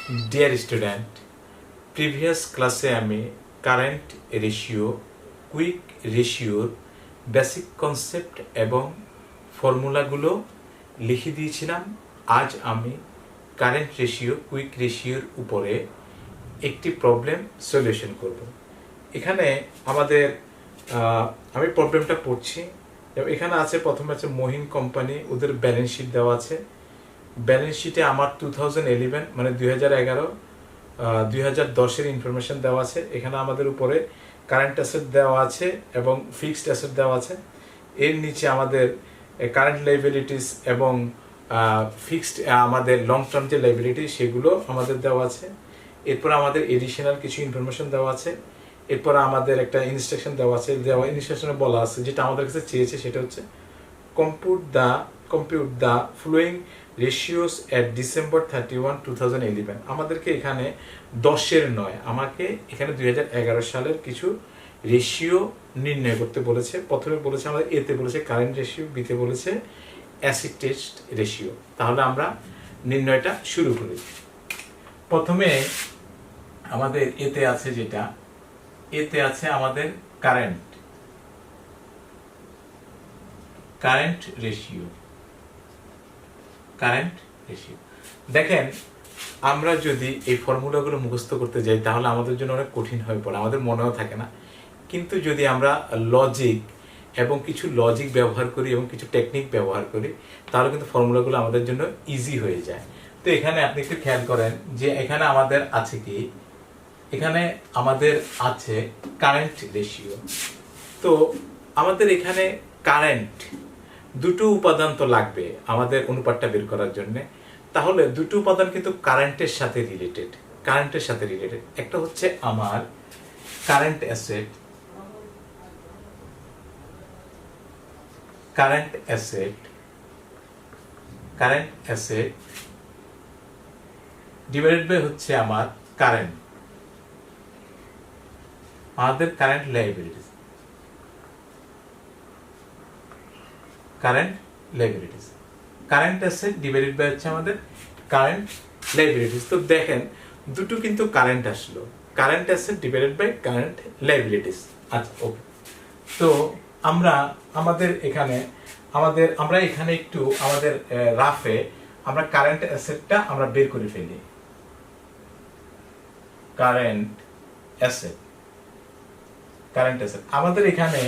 Dear student, previous ক্লাসে আমি current ratio, quick রেশিওর বেসিক কনসেপ্ট এবং ফর্মুলাগুলো লিখে দিয়েছিলাম। আজ আমি কারেন্ট রেশিও, কুইক রেশিওর উপরে একটি প্রবলেম সলিউশন করব। এখানে আমাদের আমি প্রবলেমটা পড়ছি। এখানে আছে, প্রথমে আছে মহিন কোম্পানি, ওদের ব্যালেন্স শিট দেওয়া আছে। ব্যালেন্স শিটে আমার 2011 মানে 2010-এর ইনফরমেশন দেওয়া আছে। এখানে আমাদের উপরে কারেন্ট অ্যাসেট দেওয়া আছে এবং ফিক্সড অ্যাসেট দেওয়া আছে। এর নিচে আমাদের কারেন্ট লাইবিলিটিস এবং ফিক্সড আমাদের লং টার্ম যে লাইবিলিটি সেগুলো আমাদের দেওয়া আছে। এরপর আমাদের এডিশনাল কিছু ইনফরমেশন দেওয়া আছে। এরপর আমাদের একটা ইনস্ট্রাকশন দেওয়া আছে। ইনস্ট্রাকশনে বলা আছে, যেটা আমাদের কাছে চেয়েছে সেটা হচ্ছে compute the following ratios at December 31, 2011। আমাদেরকে এখানে 10-এর নয়, আমাকে এখানে 2011 সালের কিছু রেশিও নির্ণয় করতে বলেছে। প্রথমে বলেছে আমাদের এতে বলেছে কারেন্ট রেশিও, বিতে বলেছে অ্যাসিড টেস্ট রেশিও। তাহলে আমরা নির্ণয়টা শুরু করি। প্রথমে আমাদের এতে আছে, যেটা এতে আছে আমাদের কারেন্ট রেশিও। দেখেন, আমরা যদি এই ফর্মুলাগুলো মুখস্থ করতে যাই তাহলে আমাদের জন্য অনেক কঠিন হয়ে পড়ে, আমাদের মনেও থাকে না। কিন্তু যদি আমরা লজিক এবং কিছু লজিক ব্যবহার করি এবং কিছু টেকনিক ব্যবহার করি তাহলে কিন্তু ফর্মুলাগুলো আমাদের জন্য ইজি হয়ে যায়। তো এখানে আপনি একটু খেয়াল করেন যে এখানে আমাদের আছে কি, এখানে আমাদের আছে কারেন্ট রেশিও। তো আমাদের এখানে কারেন্ট দুটো উপাদান তো লাগবে আমাদের অনুপাতটা বের করার জন্য। তাহলে দুটো উপাদান কিন্তু কারেন্টের সাথে রিলেটেড। একটা হচ্ছে আমার কারেন্ট অ্যাসেট ডিভাইডেড বাই হচ্ছে আমার আমাদের current liabilities. Current asset divided by হচ্ছে আমাদের কারেন্ট লাইবিলিটিস। তো দেখেন, দুটো কিন্তু কারেন্ট আসলো, current asset divided by current liabilities. আচ্ছা, ওকে। তো আমরা এখানে একটু আমাদের রাফে আমরা কারেন্ট অ্যাসেটটা আমরা বের করে ফেলি। কারেন্ট অ্যাসেট আমাদের এখানে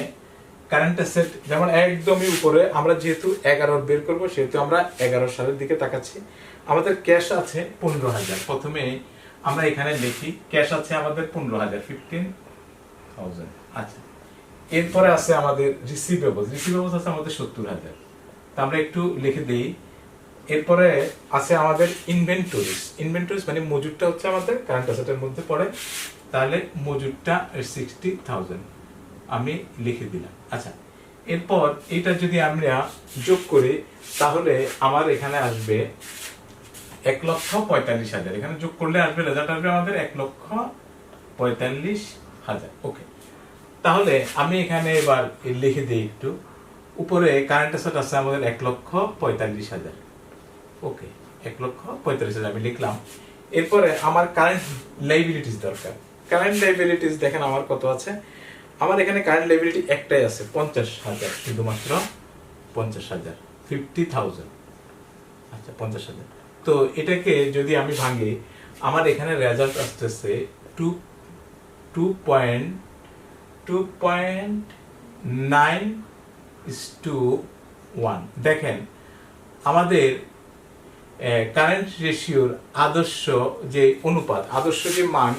কারেন্ট অ্যাসেট যেমন একদমই উপরে, আমরা যেহেতু 11 বের করবো সেহেতু আমরা 11 সালের দিকে তাকাচ্ছি। আমাদের ক্যাশ আছে 15,000। প্রথমে আমরা এখানে লিখি ক্যাশ আছে আমাদের 15,000, 15,000। আচ্ছা, এরপরে আছে আমাদের রিসিভেবলস আছে আমাদের 70,000। তা আমরা একটু লিখে দিই। এরপরে আছে আমাদের ইনভেন্টরিজ মানে মজুরটা হচ্ছে আমাদের কারেন্ট অ্যাসেটের মধ্যে পড়ে। তাহলে মজুরটা 60,000 আমি লিখে দিলাম। আচ্ছা, এরপর এটা যদি আমরা যোগ করি তাহলে আমার এখানে আসবে 1,45,000। এখানে যোগ করলে আসবে, রেজাল্ট আসবে আমাদের 1,45,000। ওকে, তাহলে আমি এখানে এবার লিখে দিই একটু। উপরে কারেন্ট অ্যাসেট আছে আমাদের 1,45,000। ওকে, 1,45,000 আমি লিখলাম। এরপরে আমার কারেন্ট লাইবিলিটিস দরকার। কারেন্ট লাইবিলিটিস দেখেন আমার কত আছে। আমার এখানে কারেন্ট লাইবিলিটি একটাই আছে, 50,000, শুধুমাত্র 50,000, 50,000। আচ্ছা, 50,000। তো এটাকে যদি আমি ভাঙি, আমার এখানে রেজাল্ট আসতেছে 2.9:1। দেখেন, আমাদের কারেন্ট রেশিওর আদর্শ যে অনুপাত, আদর্শ যে মান,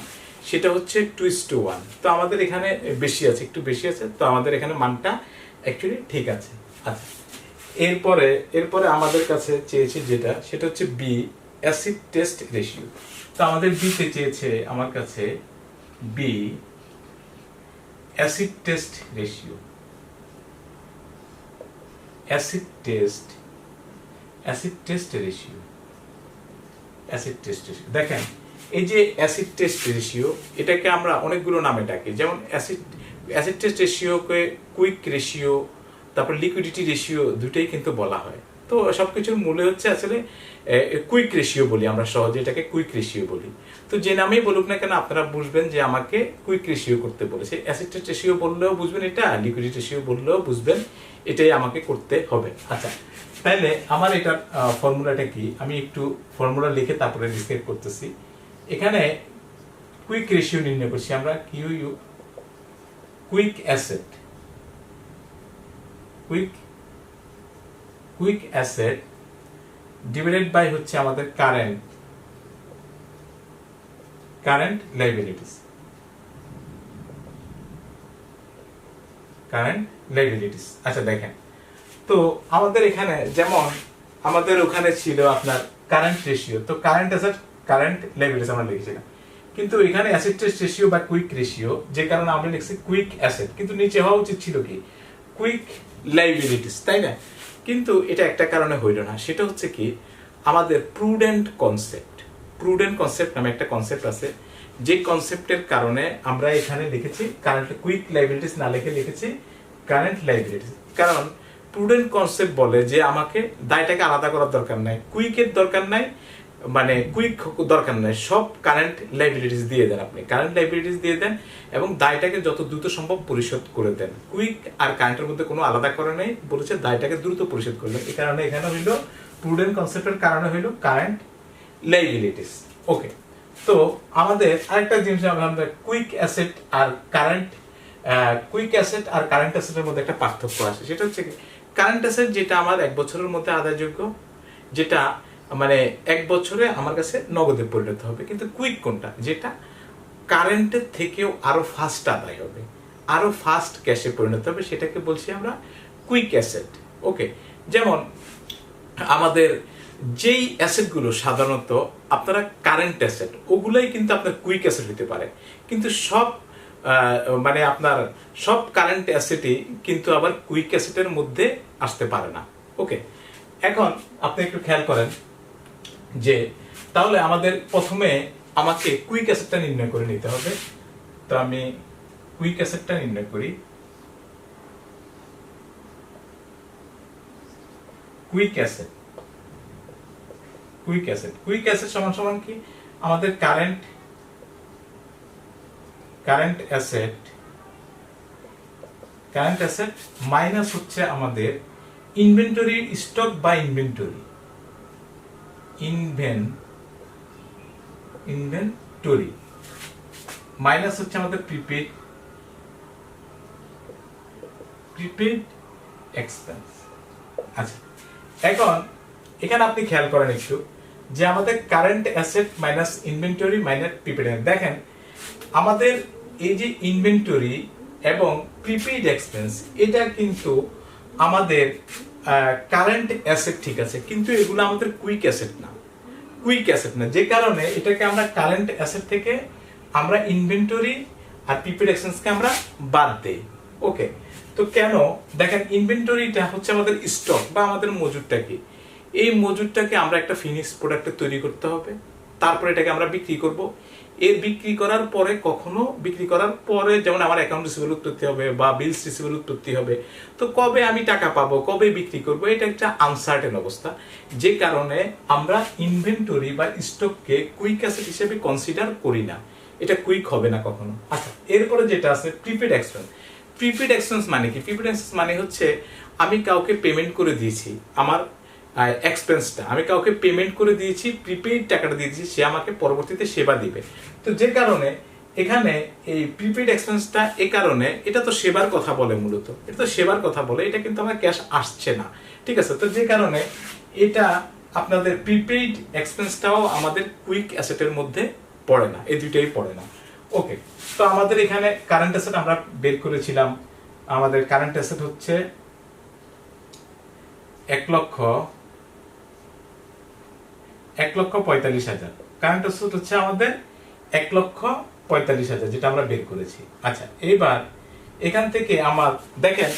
সেটা হচ্ছে 2:1। তো আমাদের এখানে একটু বেশি আছে, তো আমাদের এখানে মানটা অ্যাকচুয়ালি ঠিক আছে। আচ্ছা, এরপরে আমাদের কাছে চেয়েছে যেটা, সেটা হচ্ছে বি, অ্যাসিড টেস্ট রেশিও। তো আমাদের বিতে চেয়েছে আমার কাছে বি, অ্যাসিড টেস্ট রেশিও। দেখেন, এই যে অ্যাসিড টেস্ট রেশিও, এটাকে আমরা অনেকগুলো নামে ডাকি। যেমন অ্যাসিড টেস্ট রেশিওকে কুইক রেশিও, তারপর লিকুইডিটি রেশিও, দুটোই কিন্তু বলা হয়। তো সবকিছুর মূলে হচ্ছে আসলে কুইক রেশিও বলি আমরা, সহজে এটাকে কুইক রেশিও বলি। তো যে নামেই বলুক না কেন আপনারা বুঝবেন যে আমাকে কুইক রেশিও করতে বলেছে। অ্যাসিড টেস্ট রেশিও বললেও বুঝবেন এটা, লিকুইডিটি রেশিও বললেও বুঝবেন এটাই আমাকে করতে হবে। আচ্ছা, তাহলে আমার এটার ফর্মুলাটা কি, আমি একটু ফর্মুলা লিখে তারপরে ডিসক্রাইব করতেছি। এখানে কুইক রেশিও নির্ণয় করছি আমরা, Q quick asset, quick asset divided by হচ্ছে আমাদের কারেন্ট লাইবিলিটিস, আচ্ছা দেখেন, তো আমাদের এখানে যেমন আমাদের ওখানে ছিল আপনার কারেন্ট রেশিও, তো কারেন্ট অ্যাসেট কারেন্ট লাইবিলিটিস আমরা লিখেছিলাম, কিন্তু এখানে অ্যাসেট টেস্ট রেশিও বা কুইক রেশিও, যে কারণে আমরা লিখছি কুইক অ্যাসেট, কিন্তু নিচে হওয়া উচিত ছিল কি কুইক লাইবিলিটিস, তাই না? কিন্তু এটা একটা কারণে হইল না, সেটা হচ্ছে কি আমাদের প্রুডেন্ট কনসেপ্ট নামে একটা কনসেপ্ট আছে, যে কনসেপ্টের কারণে আমরা এখানে লিখেছি কারেন্ট কুইক লাইবিলিটিস না লিখে লিখেছি কারেন্ট লাইবিলিটিস। কারণ প্রুডেন্ট কনসেপ্ট বলে যে আমাকে দায়টাকে আলাদা করার দরকার নাই, কুইকের দরকার নাই, মানে কুইক দরকার নাই, সব কারেন্ট লাইবিলিটিস দিয়ে দেন, আপনি কারেন্ট লাইবিলিটিস দিয়ে দেন এবং দায়টাকে যত দ্রুত সম্ভব পরিশোধ করে দেন। কুইক আর কারেন্টের মধ্যে কোনো আলাদা করে নেই, বলেছে দায়টাকে দ্রুত পরিশোধ করলেন। এই কারণে এখানে হইল প্রুডেন্ট কনসেপ্টের কারণে হইল কারেন্ট লাইবিলিটিস। ওকে, তো আমাদের আরেকটা জিনিস আমরা কুইক অ্যাসেট আর কারেন্ট অ্যাসেটের মধ্যে একটা পার্থক্য আছে, সেটা হচ্ছে কারেন্ট অ্যাসেট যেটা আমার 1 বছরের মধ্যে আদায়যোগ্য, যেটা মানে 1 বছরে আমার কাছে নগদে পরিণত হবে। কিন্তু কুইক কোনটা, যেটা কারেন্টের থেকেও আরো ফাস্ট আদায় হবে, আরো ফাস্ট ক্যাশে পরিণত হবে, সেটাকে বলছি আমরা কুইক অ্যাসেট। ওকে, যেমন আমাদের যেই অ্যাসেটগুলো সাধারণত আপনারা কারেন্ট অ্যাসেট, ওগুলাই কিন্তু আপনার কুইক অ্যাসেট হতে পারে, কিন্তু সব মানে আপনার সব কারেন্ট অ্যাসেটই কিন্তু আবার কুইক অ্যাসেটের মধ্যে আসতে পারে না। ওকে, এখন আপনি একটু খেয়াল করেন যে তাহলে আমাদের প্রথমে আমাকে কুইক অ্যাসেটটা নির্ণয় করে নিতে হবে। তো আমি কুইক অ্যাসেটটা নির্ণয় করি। কুইক অ্যাসেট সমান সমান কি আমাদের কারেন্ট অ্যাসেট মাইনাস হচ্ছে আমাদের ইনভেন্টরি স্টক বা ইনভেন্টরি মাইনাস হচ্ছে আমাদের প্রিপেড এক্সপেন্স। আচ্ছা, এখন এখানে আপনি খেয়াল করেন একটু যে আমাদের current asset minus inventory minus prepaid, দেখেন আমাদের এই যে ইনভেন্টরি এবং প্রিপেড এক্সপেন্স, এটা কিন্তু আমাদের কারেন্ট অ্যাসেট, ঠিক আছে, কিন্তু এগুলো আমাদের কুইক অ্যাসেট না, যে কারণে এটাকে আমরা কারেন্ট অ্যাসেট থেকে আমরা ইনভেন্টরি আর প্রিপেড এক্সপেন্সকে আমরা বাদ দেই। ওকে, তো কেন দেখেন ইনভেন্টরিটা হচ্ছে আমাদের স্টক বা আমাদের মজুরটা, কি এই মজুরটাকে আমরা একটা ফিনিশড প্রোডাক্টে তৈরি করতে হবে, তারপরে এটাকে আমরা বিক্রি করব। এর বিক্রি করার পরে যেমন আমার অ্যাকাউন্ট রিসিভেবল উৎপত্তি হবে বা বিলস রিসিভেবল উৎপত্তি হবে, তো কবে আমি টাকা পাবো, কবে বিক্রি করব, এটা একটা আনসার্টেন অবস্থা, যে কারণে আমরা ইনভেন্টরি বা স্টককে কুইক অ্যাসেট হিসেবে কনসিডার করি না, এটা কুইক হবে না কখনো। আচ্ছা, এরপরে যেটা আছে প্রিপেড এক্সপেন্স মানে কি? প্রিপেড এক্সপেন্স মানে হচ্ছে আমি কাউকে পেমেন্ট করে দিয়েছি, আমার এক্সপেন্সটা আমি কাউকে পেমেন্ট করে দিয়েছি, প্রিপেইড টাকাটা দিয়ে দিয়েছি, সে আমাকে পরবর্তীতে সেবা দিবে। তো যে কারণে এখানে এই প্রিপেইড এক্সপেন্সটা, এ কারণে এটা তো সেবার কথা বলে, মূলত এটা তো সেবার কথা বলে, এটা কিন্তু আমার ক্যাশ আসছে না, ঠিক আছে। তো যে কারণে এটা আপনাদের প্রিপেইড এক্সপেন্সটাও আমাদের কুইক অ্যাসেটের মধ্যে পড়ে না, এই দুইটাই পড়ে না। ওকে, তো আমাদের এখানে কারেন্ট অ্যাসেট আমরা বের করেছিলাম, আমাদের কারেন্ট অ্যাসেট হচ্ছে 1,45,000, কারেন্ট অ্যাসেট হচ্ছে আমাদের 1,45,000, যেটা আমরা বের করেছি। আচ্ছা, এবার এখান থেকে আমার দেখেন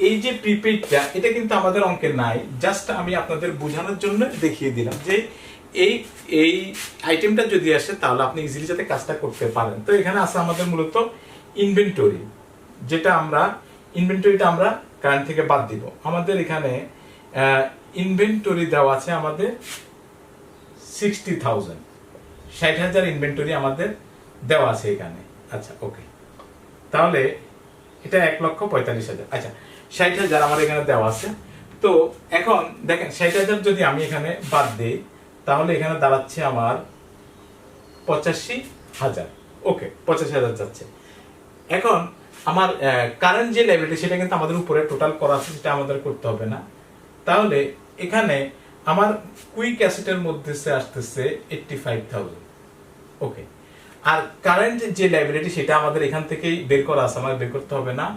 এই যে প্রিপেইডটা, এটা কিন্তু আমাদের অঙ্কে নাই, জাস্ট আমি আপনাদের বোঝানোর জন্য দেখিয়ে দিলাম যে এই আইটেমটা যদি আসে তাহলে আপনি ইজিলি যাতে কাজটা করতে পারেন। তো এখানে আছে আমাদের মূলত ইনভেন্টরিটা আমরা কারেন্ট থেকে বাদ দিব। আমাদের এখানে ইনভেন্টরি দেওয়া আছে আমাদের 60,000, 60,000 ইনভেন্টরি আমাদের দেওয়া আছে এখানে। আচ্ছা ওকে, তাহলে এটা 1,45,000। আচ্ছা 60,000 আমার এখানে দেওয়া আছে। তো এখন দেখেন 60,000 যদি আমি এখানে বাদ দিই তাহলে এখানে দাঁড়াচ্ছে আমার 85,000। ওকে, 85,000 যাচ্ছে। এখন আমার কারেন্ট যে লাইবিলিটি সেটা কিন্তু আমাদের উপরে টোটাল করা আছে, সেটা আমাদের করতে হবে না। তাহলে এখানে আমার কুইক অ্যাসেটের মধ্যে আসতেছে 85,000। ওকে, আর কারেন্ট যে লাইবিলিটি সেটা আমাদের এখান থেকেই বের করা আছে, আমাদের বের করতে হবে না।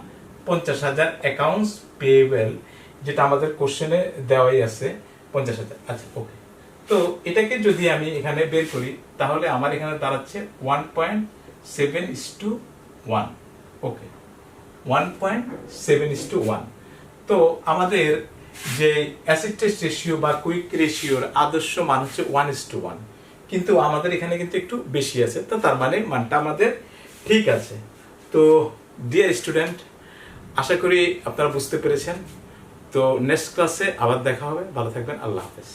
50,000 অ্যাকাউন্টস পেয়েবল, যেটা আমাদের কোশ্চেনে দেওয়াই আছে 50,000। আচ্ছা ওকে, তো এটাকে যদি আমি এখানে বের করি তাহলে আমার এখানে দাঁড়াচ্ছে 1.7:1। ওকে, 1.7:1। তো আমাদের যে অ্যাসেট টেস্ট রেশিও বা কুইক রেশিওর আদর্শ মান হচ্ছে 1:1, কিন্তু আমাদের এখানে কিন্তু একটু বেশি আছে, তো তার মানে মানটা আমাদের ঠিক আছে। তো ডিয়ার স্টুডেন্ট, আশা করি আপনারা বুঝতে পেরেছেন। তো নেক্সট ক্লাসে আবার দেখা হবে, ভালো থাকবেন, আল্লাহ হাফেজ।